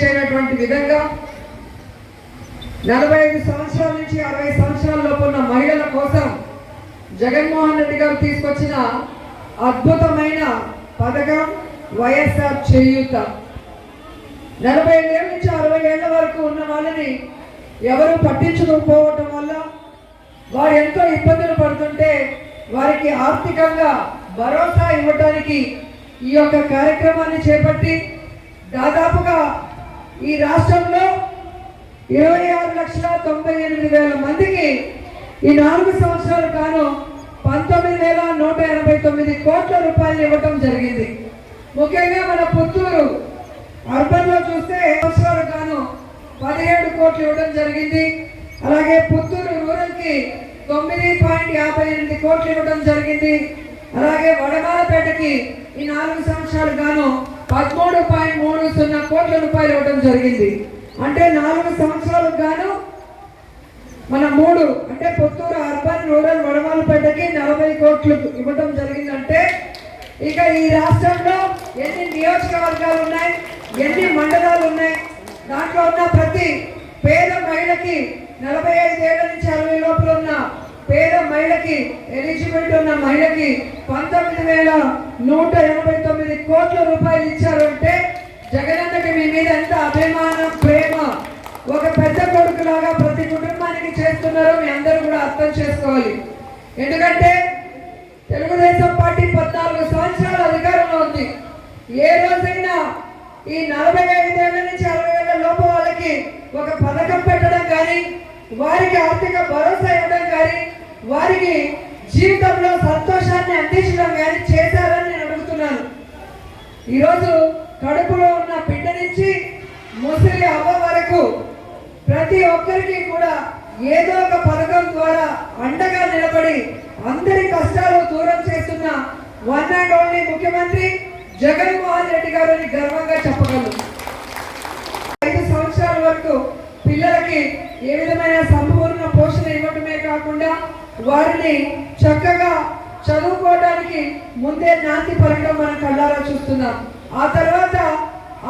ఊహించేటటువంటి విధంగా 45 సంవత్సరాల నుంచి 60 సంవత్సరాల లోపు ఉన్న మహిళల కోసం జగన్మోహన్ రెడ్డి గారు తీసుకొచ్చిన అద్భుతమైన పథకం వైఎస్ఆర్ చేయూత. 45 ఏళ్ళ నుంచి 60 ఏళ్ల వరకు ఉన్న వాళ్ళని ఎవరు పట్టించుకోకపోవటం వల్ల వారు ఎంతో ఇబ్బందులు పడుతుంటే వారికి ఆర్థికంగా భరోసా ఇవ్వడానికి ఈ యొక్క కార్యక్రమాన్ని చేపట్టి దాదాపుగా ఈ రాష్ట్రంలో 26,98,000 మందికి ఈ 4 సంవత్సరాలు గాను 19,189 కోట్ల రూపాయలు ఇవ్వటం జరిగింది. ముఖ్యంగా మన పుత్తూరు అర్బన్ లో చూస్తే సంవత్సరాలు గాను 17 కోట్లు ఇవ్వడం జరిగింది. అలాగే పుత్తూరు రూరల్ కి 9.58 కోట్లు ఇవ్వడం జరిగింది. అలాగే వడమాలపేటకి ఈ 4 సంవత్సరాలు గాను 13.30 కోట్ల రూపాయలు ఇవ్వడం జరిగింది. అంటే 4 సంవత్సరాలకు గాను మన 3 అంటే పుత్తూరు అర్బన్ రూరల్ వడమాలపేటకి 40 కోట్లు ఇవ్వడం జరిగిందంటే ఇక ఈ రాష్ట్రంలో ఎన్ని నియోజకవర్గాలు ఉన్నాయి, ఎన్ని మండలాలు ఉన్నాయి, దాంట్లో ఉన్న ప్రతి పేద మహిళకి 45 ఏళ్ల నుంచి 60 లోపల ఉన్న పేద మహిళకి ఎలిజిబిలిటీ ఉన్న మహిళకి 19,189 కోట్ల రూపాయలు ఇచ్చారు. అంటే జగనన్నకి మీ మీద ఎంత అభిమానం, ప్రేమ, ఒక పెద్ద కొడుకులాగా ప్రతి కుటుంబానికి చేస్తున్నారో మీ అందరూ కూడా అర్థం చేసుకోవాలి. ఎందుకంటే తెలుగుదేశం పార్టీ 14 సంవత్సరాల అధికారంలో ఉంది. ఏ రోజైనా ఈ 45 ఏళ్ల నుంచి 60 ఏళ్ల లోపు వాళ్ళకి ఒక పథకం పెట్టడం కానీ, వారికి ఆర్థిక భరోసా ఇవ్వడం కానీ, వారికి జీవితంలో సంతోషాన్ని అందించడం కానీ చేశారని నేను అడుగుతున్నాను. ఈరోజు కడుపులో ఉన్న బిడ్డ నుంచి ముసలి అవ్వ వరకు ప్రతి ఒక్కరికి కూడా ఏదో ఒక పథకం ద్వారా అండగా నిలబడి అందరి కష్టాలు దూరం చేస్తున్న వన్ అండ్ ఓన్లీ ముఖ్యమంత్రి జగన్మోహన్ రెడ్డి గారు అని గర్వంగా చెప్పగలరు. 5 సంవత్సరాల వరకు పిల్లలకి ఏ విధమైన సంపూర్ణ పోషణ ఇవ్వడమే కాకుండా వారిని చక్కగా చదువుకోవడానికి ముందే నాంది పలకడం మనం కళ్ళారా చూస్తున్నాం. ఆ తర్వాత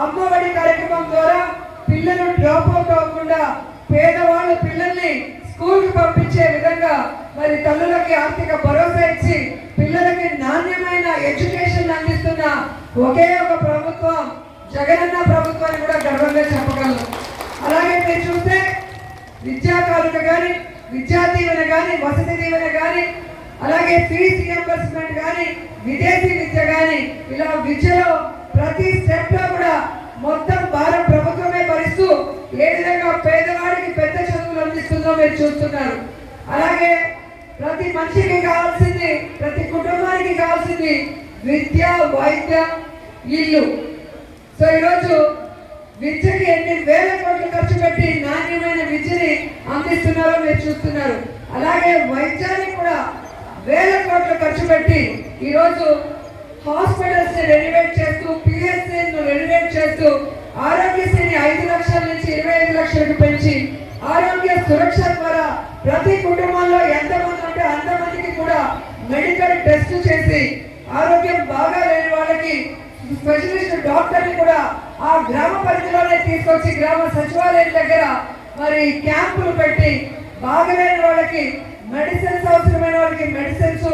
అమ్మఒడి కార్యక్రమం ద్వారా పిల్లలు డ్రాప్ అవుట్ అవ్వకుండా పేదవాళ్ళు పిల్లల్ని స్కూల్కి పంపించే విధంగా మరి తల్లులకి ఆర్థిక భరోసా ఇచ్చి పిల్లలకి నాణ్యమైన ఎడ్యుకేషన్ అందిస్తున్న ఒకే ఒక ప్రభుత్వం జగనన్న ప్రభుత్వాన్ని కూడా గర్వంగా చెప్పగలను. అలాగే మీరు చూస్తే విద్యా కానుక కానీ, విద్యా దీవెన కానీ, వసతి దీవెన కానీ, అలాగే ఫీజు రియంబర్స్మెంట్ కానీ, విదేశీ విద్య కానీ, ఇలా విద్యలో ప్రతి స్టెప్ లో కూడా మొత్తం భారత ప్రభుత్వమే భరిస్తూ ఏ విధంగా పేదవాడికి పెద్ద చదువులు అందిస్తుందో మీరు చూస్తున్నారు. అలాగే ప్రతి మనిషికి కావాల్సింది, ప్రతి కుటుంబానికి కావాల్సింది విద్య, వైద్యం, ఇల్లు. సో ఈరోజు విద్యకి ఎన్ని వేల కోట్లు ఖర్చు పెట్టి నాణ్యమైన విద్యని అందిస్తున్నారో మీరు చూస్తున్నారు. అలాగే వైద్యానికి కూడా వేల కోట్లు ఖర్చు పెట్టి ఈరోజు హాస్పిటల్స్ ని రెనోవేట్ చేస్తూ, పిఎస్సి రెనోవేట్ చేస్తూ, ఆరోగ్యశ్రీని 5 లక్షల నుంచి 25 లక్షలకు పెంచి ఆరోగ్య సురక్ష ద్వారా ప్రతి కుటుంబంలో ఎంతమంది ఉంటే అంతమందికి కూడా మెడికల్ టెస్ట్ చేసి ఆరోగ్యం బాగా లేని వాళ్ళకి స్పెషలిస్ట్ డాక్టర్ని కూడా ఆ గ్రామ పరిధిలోనే తీసుకొచ్చి గ్రామ సచివాలయం దగ్గర మరి క్యాంపులు పెట్టి బాగలేని వాళ్ళకి మెడిసిన్స్, అవసరమైన వాళ్ళకి మెడిసిన్స్,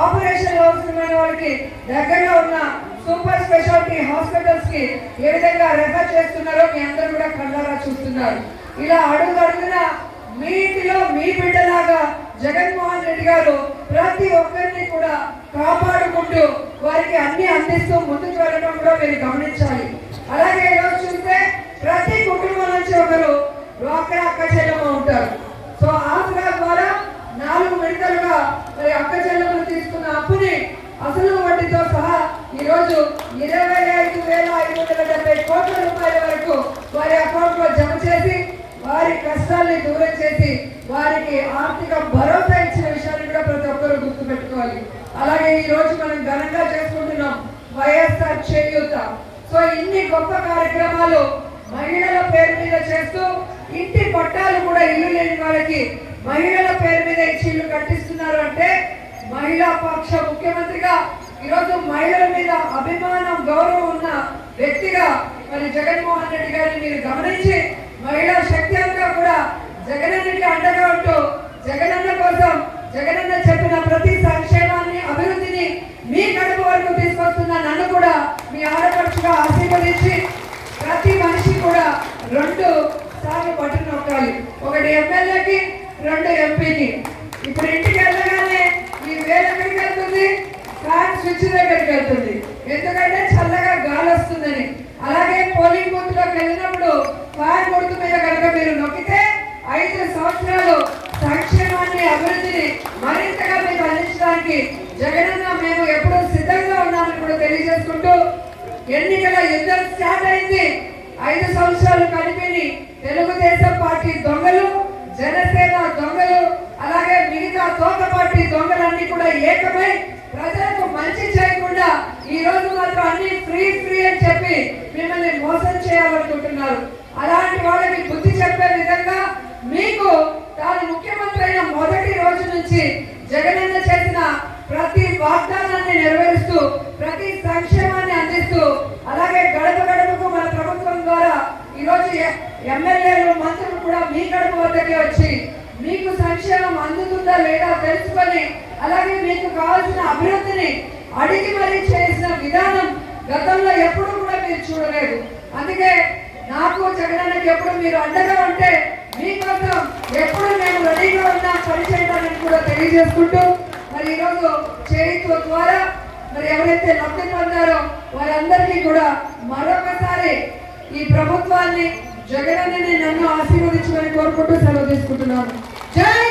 ఆపరేషన్ అవసరమైన వాళ్ళకి దగ్గరలో ఉన్న సూపర్ స్పెషాలిటీ హాస్పిటల్స్ కి ఏ విధంగా రెఫర్ చేస్తున్నారో మీ అందరూ కూడా కళ్ళారా చూస్తున్నారు. ఇలా అడుగున మీ ఇంటిలో మీ బిడ్డలాగా జగన్మోహన్ రెడ్డి గారు ప్రతి ఒక్కరిని కూడా కాపాడుకుంటూ వారికి అన్ని అందిస్తూ ముందుకు వెళ్ళడం కూడా మీరు గమనించాలి. అలాగే ఈరోజు చూస్తే ప్రతి కుటుంబం నుంచి ఒకరు డ్వాక్రా అక్క చెల్లెమ్మ ఉంటారు. సో ఆసరా ద్వారా 4 విడతలుగా మరి అక్క చెల్లెమ్మలు తీసుకున్న అప్పుని అసలు వడ్డీతో సహా ఈరోజు 25,570 కోట్ల రూపాయల వరకు వారి అకౌంట్ లో జమ చేసి వారి కష్టాన్ని దూరం చేసి వారికి ఆర్థిక భరోసా ఇచ్చిన విషయాన్ని కూడా ప్రతి ఒక్కరూ గుర్తుపెట్టుకోవాలి. అలాగే ఈ రోజు మనం ఘనంగా చేసుకుంటున్నాం వైఎస్ఆర్ చేయూత. సో ఇన్ని గొప్ప కార్యక్రమాలు మహిళల పేరు మీద చేస్తూ ఇంటి పట్టాలు కూడా ఇల్లు లేని వాళ్ళకి మహిళల పేరు మీద ఇచ్చి ఇల్లు కట్టిస్తున్నారు. అంటే మహిళా పక్ష ముఖ్యమంత్రిగా ఈరోజు మహిళల మీద అభిమానం, గౌరవం ఉన్న వ్యక్తిగా మరి జగన్మోహన్ రెడ్డి గారిని మీరు గమనించి మహిళా శక్తి అంతా కూడా జగనన్నకి అండగా ఉంటూ జగనన్న కోసం జగనన్న చెప్పిన ప్రతి సంక్షేమాన్ని అభివృద్ధిని మీ కడుపు వరకు తీసుకొస్తున్న నన్ను కూడా మీ ఆడపడుచుగా ఆశీర్వదించి ప్రతి మనిషి కూడా 2 సార్లు బటన్ నొక్కాలి. ఒకటి ఎమ్మెల్యేకి, 2 ఎంపీకి. ఇప్పుడు ఇంటికి వెళ్ళగానే ఈ వేలు ఎక్కడికి వెళ్తుంది? ఫ్యాన్ స్విచ్ దగ్గరికి వెళ్తుంది. ఎందుకంటే చల్లగా గాలి వస్తుందని. అలాగే పోలింగ్ బూత్ లోకి వెళ్ళినప్పుడు ఫ్యాన్ గుర్తు మీద కనుక మీరు నొక్కితే 5 సంవత్సరాలు సంక్షేమాన్ని అభివృద్ధిని మరింతగా మీకు అందించడానికి జగనన్న మేము ఎప్పుడూ సిద్ధంగా ఉన్నామని కూడా తెలియజేసుకుంటూ ఎన్నికల యుద్ధం స్టార్ట్ అయింది. 5 సంవత్సరాలు కలిపిని తెలుగుదేశం పార్టీ దొంగలు, జనసేన దొంగలు, అలాగే మిగతా తోక పార్టీ దొంగలన్నీ కూడా ఏకమై ప్రజలకు మంచి చేయకుండా ఈ రోజు మాత్రం అన్ని ఫ్రీ అని చెప్పి మిమ్మల్ని మోసం చేయాలనుకుంటున్నారు. అలాంటి వాళ్ళకి బుద్ధి చెప్పే విధంగా మీకు తాను ముఖ్యమంత్రి అయిన మొదటి రోజు నుంచి జగనన్న చేసిన ప్రతి వాగ్దానాన్ని నెరవేరుస్తూ ప్రతి సంక్షేమాన్ని అందిస్తూ అలాగే గడప గడపకు మన ప్రభుత్వం ద్వారా ఈరోజు ఎమ్మెల్యేలు మంత్రులు కూడా మీ గడప వద్దకే వచ్చి మీకు సంక్షేమం అందుతుందా లేదా తెలుసుకొని అలాగే మీకు కావాల్సిన అభివృద్ధిని అడిగి మరీ చేసిన విధానం గతంలో ఎప్పుడు కూడా మీరు చూడలేదు. అందుకే నాకు జగనన్నకి ఎప్పుడు మీరు అండగా ఉంటే మీకోసం ఎప్పుడు మేము రెడీగా ఉన్నాం పనిచేయడానికి కూడా తెలియజేసుకుంటూ మరి ఈరోజు చేయుత ద్వారా మరి ఎవరైతే లబ్ధి పొందారో వారందరికీ కూడా మరొకసారి ఈ ప్రభుత్వాన్ని జగనన్నని నన్ను ఆశీర్వదించమని కోరుకుంటూ సెలవు తీసుకుంటున్నాను. జై